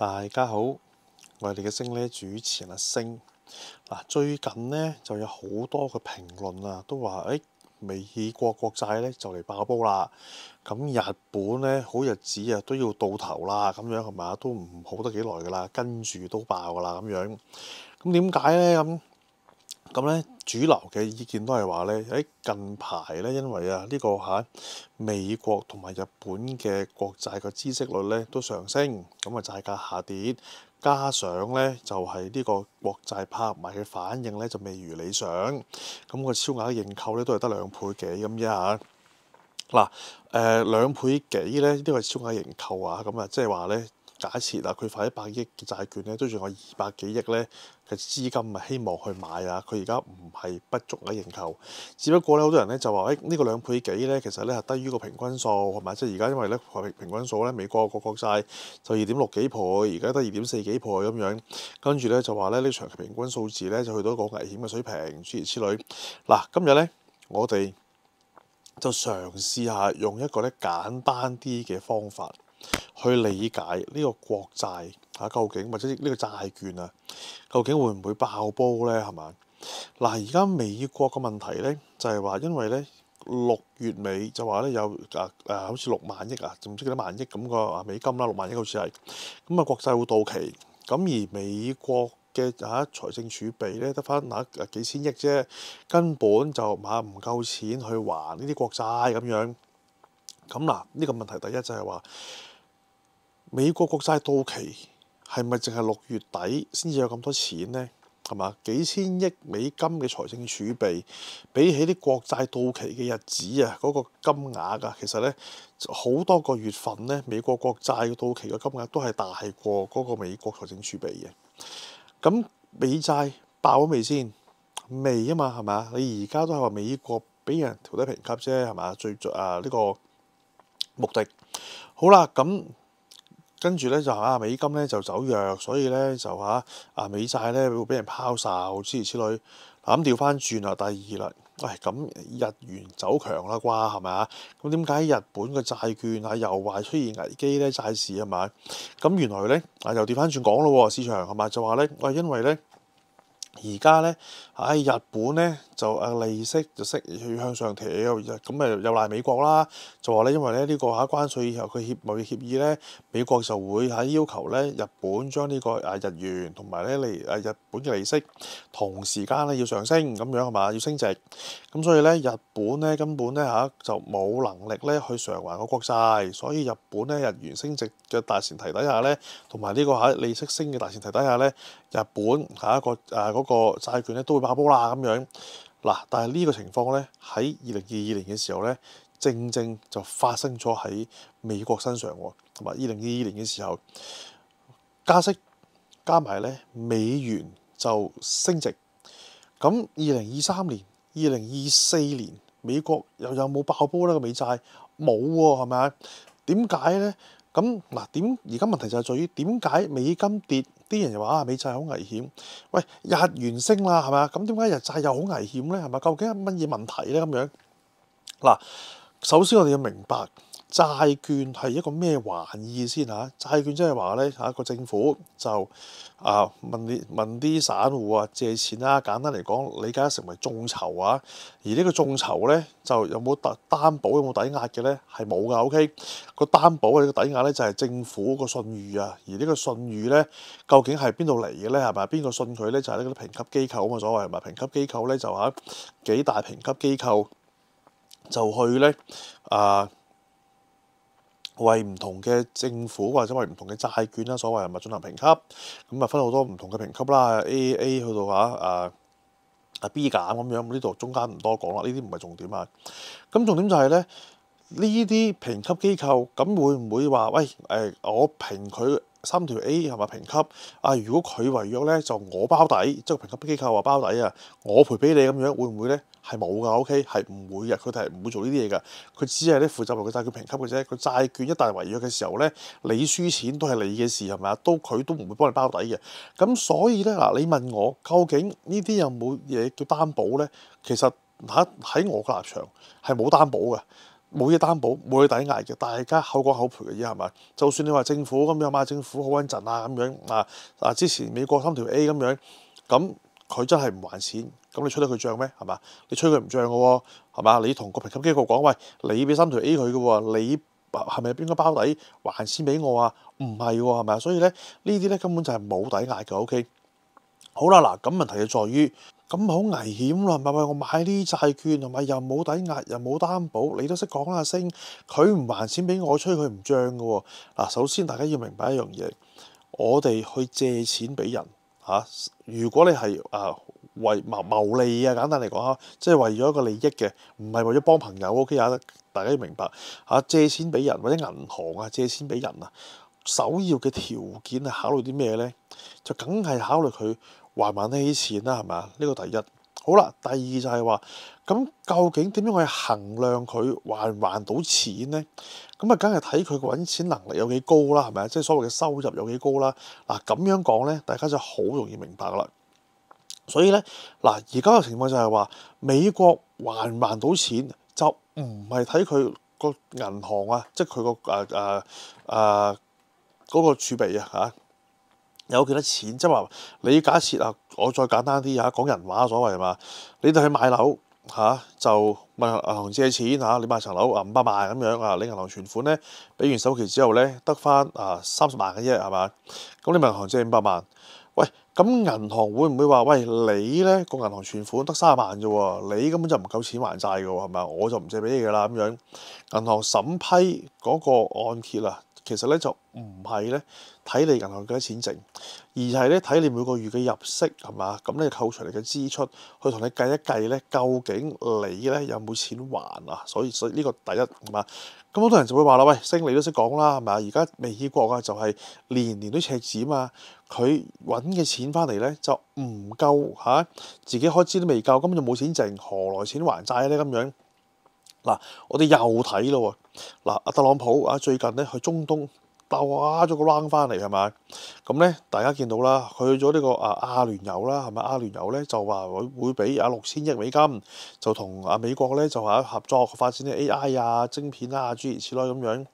大家好，我係你嘅星呢主持人阿星。最近呢就有好多嘅評論啊，都話美國國債咧就嚟爆煲啦。咁日本咧好日子啊都要到頭啦，咁樣係咪都唔好得幾耐噶啦，跟住都爆噶啦咁樣。咁點解咧咁咧？主流嘅意見都係話咧，近排咧，因為呢個美國同埋日本嘅國債嘅孳息率咧都上升，咁債價下跌，加上咧就係呢個國債拍賣嘅反應咧就未如理想，咁個超額認購咧都係得2倍幾咁啫嚇。2倍幾咧呢個係超額認購啊，咁即係話咧。假設佢發100億嘅債券咧，都仲有200幾億咧嘅資金希望去買啊！佢而家唔係不足嘅認購，只不過咧好多人咧就話呢個2倍幾咧，其實咧係低於個平均數係咪？即係而家因為咧平均數咧美國個國債就2.6幾倍，而家得2.4幾倍咁樣，跟住咧就話咧呢長期平均數字咧就去到一個危險嘅水平，諸如此類。今日咧我哋就嘗試下用一個咧簡單啲嘅方法。去理解呢個國債究竟或者呢個債券究竟會唔會爆煲呢？係嘛？而家美國嘅問題呢，就係話，因為呢6月尾就話呢有好似6萬億唔知幾多萬億咁個美金啦，6萬億好似係咁國債會到期，咁而美國嘅財政儲備呢，得翻幾千億啫，根本就唔夠錢去還呢啲國債咁樣。咁呢個問題第一就係話。美國國債到期係咪淨係6月底先至有咁多錢呢？係嘛？幾千億美金嘅財政儲備，比起啲國債到期嘅日子嗰個金額其實呢，好多個月份呢，美國國債到期嘅金額都係大過嗰個美國財政儲備嘅。咁美債爆咗未先？未啊嘛，係嘛？你而家都係話美國俾人調低評級啫，係嘛？最呢個目的。好啦，咁。跟住咧就美金咧就走弱，所以咧就美債咧會俾人拋售諸如此類。咁調翻轉啦，第二啦，咁日元走強啦啩，係咪啊？咁點解日本嘅債券又話出現危機咧？債市係咪？咁原來咧又調翻轉講咯喎，市場係咪就話咧因為咧。而家咧，日本咧就利息就要向上調，咁又賴美國啦，就話咧因為咧呢個關稅以後佢貿易協議咧，美國就會要求咧日本將呢個日元同埋咧日本嘅利息同時間咧要上升咁樣係嘛，要升值，咁所以咧日本咧根本咧就冇能力咧去償還個國債，所以日本咧日元升值嘅大前提底下咧，同埋呢個利息升嘅大前提底下咧，日本下一個嗰個債券咧都會爆煲啦咁樣。但係呢個情況咧喺2022年嘅時候咧，正正就發生咗喺美國身上喎，同埋2022年嘅時候加息加埋咧美元就升值。咁2023年、2024年美國又有冇爆煲呢個美債？冇喎，係咪啊？點解咧？咁而家問題就係在於點解美金跌，啲人又話美債好危險。喂，日元升啦，係咪啊？咁點解日債又好危險咧？係咪？究竟係乜嘢問題咧？咁樣首先我哋要明白債券係一個咩玩意先嚇？債券即係話咧個政府就問啲散戶借錢啦，簡單嚟講理解成為眾籌啊。而呢個眾籌咧就有冇擔保有冇抵押嘅咧？係冇㗎。OK， 個擔保嘅個抵押咧就係政府個信譽啊。而呢個信譽咧究竟係邊度嚟嘅咧？係咪邊個信佢咧？就係呢個評級機構啊嘛，所謂係咪？評級機構咧就幾大評級機構就去咧為唔同嘅政府或者為唔同嘅債券啦，所謂係咪進行評級？咁分好多唔同嘅評級啦，AAA 去到B 減咁樣，呢度中間唔多講啦，呢啲唔係重點啊。咁重點就係咧，呢啲評級機構咁會唔會話我評佢3條 A 係咪評級？如果佢違約咧，就我包底，即係評級機構話包底我賠俾你咁樣，會唔會咧？係冇㗎 ，OK， 係唔會嘅，佢哋係唔會做呢啲嘢㗎。佢只係咧負責為個債券評級嘅啫。個債券一旦違約嘅時候咧，你輸錢都係你嘅事係咪啊？佢都唔會幫你包底嘅。咁所以咧你問我究竟呢啲有冇嘢叫擔保咧？其實喺我嘅立場係冇擔保嘅。冇嘢擔保，冇嘢抵押嘅，大家口講口賠嘅啫，係咪？就算你話政府咁樣嘛，政府好穩陣啊咁樣啊，之前美國3條A咁樣，咁佢真係唔還錢，咁你吹得佢漲咩？係嘛？你吹佢唔漲嘅喎，係嘛？你同個評級機構講，喂，你俾3條A佢嘅喎，你係咪應該包底還錢俾我啊？唔係喎，係咪？所以咧呢啲咧根本就係冇抵押嘅。OK，好啦，嗱，咁問題就在於。咁好危險啦，係咪？喂，我買呢啲債券係咪又冇抵押又冇擔保？你都識講啦，星佢唔還錢俾我，吹佢唔漲嘅喎。嗱，首先大家要明白一樣嘢，我哋去借錢俾人嚇，如果你係為牟利啊，簡單嚟講啊，即係為咗一個利益嘅，唔係為咗幫朋友。OK 啊，大家要明白嚇，借錢俾人或者銀行啊借錢俾人啊，首要嘅條件係考慮啲咩咧？就梗係考慮佢還唔還得起錢啦，係咪啊？呢個第一。好啦，第二就係話，咁究竟點樣去衡量佢還唔還到錢咧？咁啊，梗係睇佢個揾錢能力有幾高啦，係咪啊？即係所謂嘅收入有幾高啦。嗱，咁樣講咧，大家就好容易明白啦。所以咧，嗱，而家嘅情況就係話，美國還唔還到錢，就唔係睇佢個銀行啊，即係佢個嗰個儲備啊嚇。有幾多錢？即係話你假設啊，我再簡單啲嚇，講人話所謂係嘛？你哋去買樓就問銀行借錢你買層樓500萬咁樣你銀行存款咧，俾完首期之後咧，得翻30萬嘅啫，係嘛？咁你問銀行借500萬，喂，咁銀行會唔會話喂，你咧個銀行存款得30萬啫喎，你根本就唔夠錢還債㗎喎，係咪？我就唔借俾你㗎啦咁樣。銀行審批嗰個按揭其實咧就唔係咧睇你銀行幾多錢剩，而係咧睇你每個月嘅入息係嘛，咁你扣除你嘅支出，去同你計一計咧，究竟你咧有冇錢還啊？所以呢個第一係嘛，咁好多人就會話啦，喂，星你都識講啦係咪？而家美國就係年年都赤字啊嘛，佢揾嘅錢翻嚟咧就唔夠自己開支都未夠，根本就冇錢剩，何來錢還債咧咁樣？嗱，我哋又睇咯喎，嗱，阿特朗普最近咧去中東打咗個 round 翻嚟係咪？咁咧大家見到啦，去咗呢個阿聯酋啦，係咪？阿聯酋咧就話會俾6000億美金，就同美國咧就合作發展啲 AI 晶片諸如此類咁樣。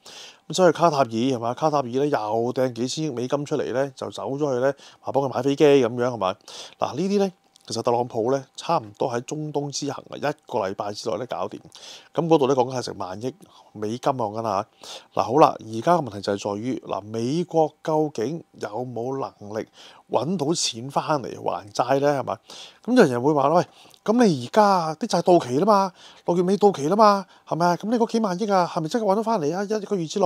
咁所以卡塔爾係咪？卡塔爾咧又掟幾千億美金出嚟咧，就走咗去咧幫佢買飛機咁樣係咪？嗱，呢啲咧。其實特朗普咧差唔多喺中東之行1個禮拜之內咧搞掂，咁嗰度咧講緊係成萬億美金講緊嚇。嗱，好啦，而家嘅問題就係在於美國究竟有冇能力揾到錢翻嚟還債咧？係咪？咁有人會話啦，喂，咁你而家啲債到期啦嘛，6月尾到期啦嘛，係咪啊？咁你嗰幾萬億係咪真係揾到翻嚟啊？一個月之內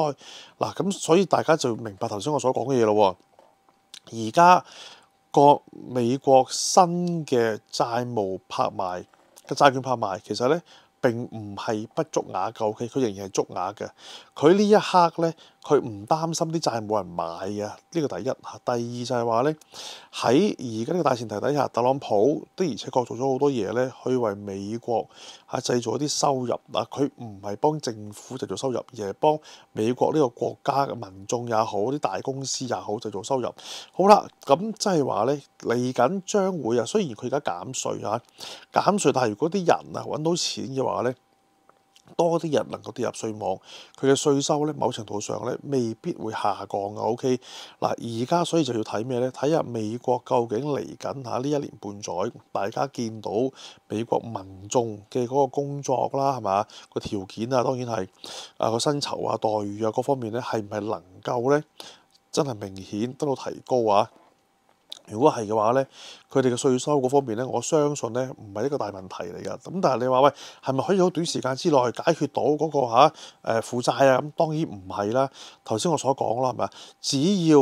嗱，咁所以大家就明白頭先我所講嘅嘢咯喎，而家。個美國新嘅債務拍賣嘅債券拍賣，其實咧並唔係不足額嘅，OK，佢仍然係足額嘅。佢呢一刻咧，佢唔擔心啲債冇人買嘅，呢個第一。第二就係話咧，喺而家呢個大前提底下，特朗普的而且確做咗好多嘢咧，去為美國製造一啲收入。佢唔係幫政府製造收入，而係幫美國呢個國家嘅民眾也好，啲大公司也好製造收入。好啦，咁即係話咧，嚟緊將會雖然佢而家減稅減稅，但係如果啲人揾到錢嘅話咧，多啲人能夠跌入稅網，佢嘅稅收咧某程度上咧未必會下降嘅。OK，嗱，而家所以就要睇咩咧？睇下美國究竟嚟緊呢1年半載，大家見到美國民眾嘅嗰個工作啦，係嘛，個條件當然係個薪酬待遇各方面咧，係唔係能夠咧真係明顯得到提高啊？如果係嘅話咧，佢哋嘅稅收嗰方面咧，我相信咧唔係一個大問題嚟㗎。咁但係你話喂，係咪可以好短時間之內解決到嗰個負債啊？咁當然唔係啦。頭先我所講啦，係咪？只要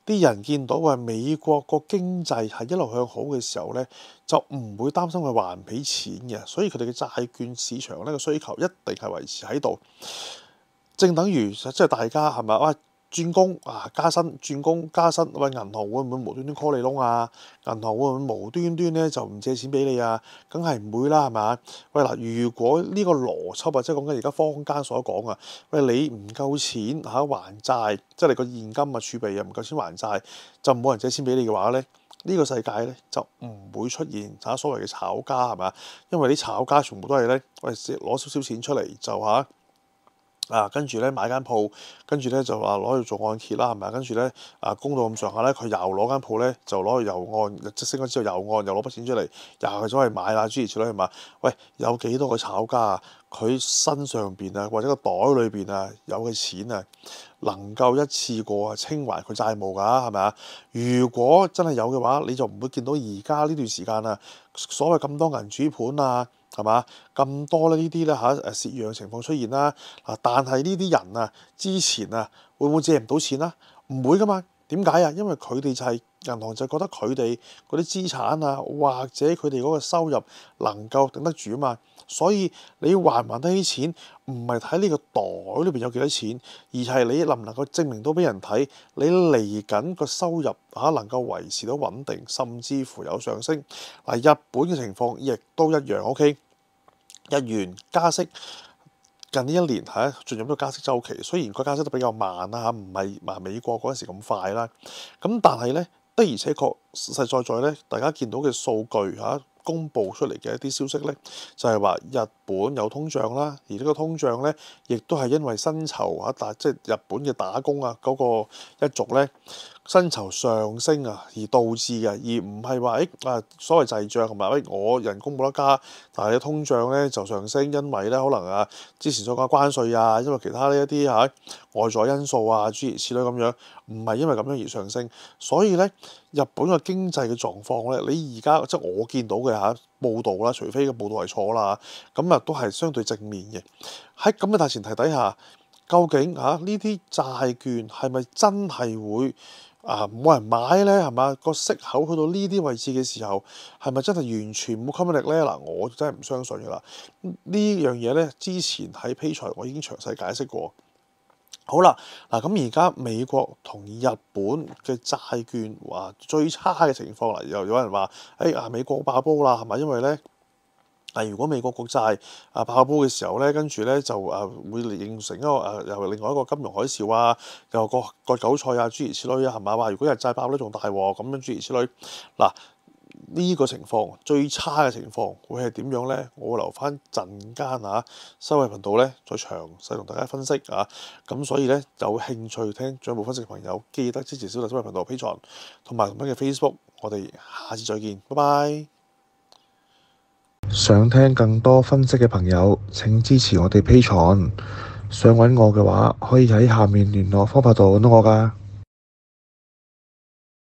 啲人見到美國個經濟係一路向好嘅時候咧，就唔會擔心佢還唔起錢嘅。所以佢哋嘅債券市場呢個需求一定係維持喺度。正等於即係大家係咪轉工加薪，轉工加薪，喂，銀行會唔會無端端 call 你窿啊？銀行會唔會無端端咧就唔借錢俾你啊？梗係唔會啦，係咪？喂嗱，如果呢個邏輯即係講緊而家坊間所講啊，喂，你唔夠錢還債，即係你個現金儲備唔夠錢還債，就冇人借錢俾你嘅話咧，呢個世界咧就唔會出現所謂嘅炒家，係咪？因為啲炒家全部都係咧，喂，攞少少錢出嚟就跟住咧買間鋪，跟住咧就話攞去做按揭啦，係咪？跟住咧供到咁上下咧，佢又攞間鋪咧就攞去又按，即升咗之後又按，又攞筆錢出嚟，又係走去買啦，諸如此類係嘛？喂，有幾多個炒家啊？佢身上邊啊或者個袋裏邊啊有嘅錢啊，能夠一次過清還佢債務㗎，係咪啊？如果真係有嘅話，你就唔會見到而家呢段時間啊，所謂咁多銀主盤啊。係嘛？咁多呢啲咧蝕讓情況出現啦。但係呢啲人啊，之前啊，會唔會借唔到錢啊？唔會噶嘛。點解啊？因為佢哋就係銀行就覺得佢哋嗰啲資產啊，或者佢哋嗰個收入能夠頂得住啊嘛。所以你還唔還得起錢，唔係睇你個袋裏邊有幾多錢，而係你能唔能夠證明到俾人睇，你嚟緊個收入能夠維持到穩定，甚至乎有上升。日本嘅情況亦都一樣。OK， 日元加息。近呢一年進入咗加息週期，雖然個加息都比較慢啦唔係美國嗰陣時咁快啦。咁但係咧，的而且確實實在在咧，大家見到嘅數據公布出嚟嘅一啲消息咧，就係話日本有通脹啦，而呢個通脹咧，亦都係因為薪酬即係日本嘅打工嗰個一族咧，薪酬上升而導致嘅，而唔係話所謂滯脹同埋我人工冇得加，但係通脹咧就上升，因為咧可能之前所講關稅因為其他呢一啲外在因素諸如此類咁樣，唔係因為咁樣而上升，所以咧日本嘅經濟嘅狀況咧，你而家即係我見到嘅報道啦，除非個報道係錯啦咁都係相對正面嘅。喺咁嘅大前提底下，究竟呢啲債券係咪真係會冇人買咧？係嘛，個息口去到呢啲位置嘅時候，係咪真係完全冇吸引力咧？我真係唔相信㗎啦。呢樣嘢咧，之前喺 Patreon 我已經詳細解釋過。好啦，咁而家美國同日本嘅債券最差嘅情況啦，又有人話美國爆煲啦，係咪？因為咧如果美國國債爆煲嘅時候咧，跟住咧就會形成一個又另外一個金融海嘯又割韭菜諸如此類係嘛？話如果日債爆咧仲大鑊咁樣諸如此類。呢個情況最差嘅情況會係點樣咧？我會留翻陣間收費頻道咧再詳細同大家分析咁所以咧有興趣聽進一步分析嘅朋友，記得支持小弟收費頻道 Patreon 同埋同埋嘅 Facebook。我哋下次再見，拜拜。想聽更多分析嘅朋友，請支持我哋 Patreon。想揾我嘅話，可以喺下面聯絡方法度揾到我㗎。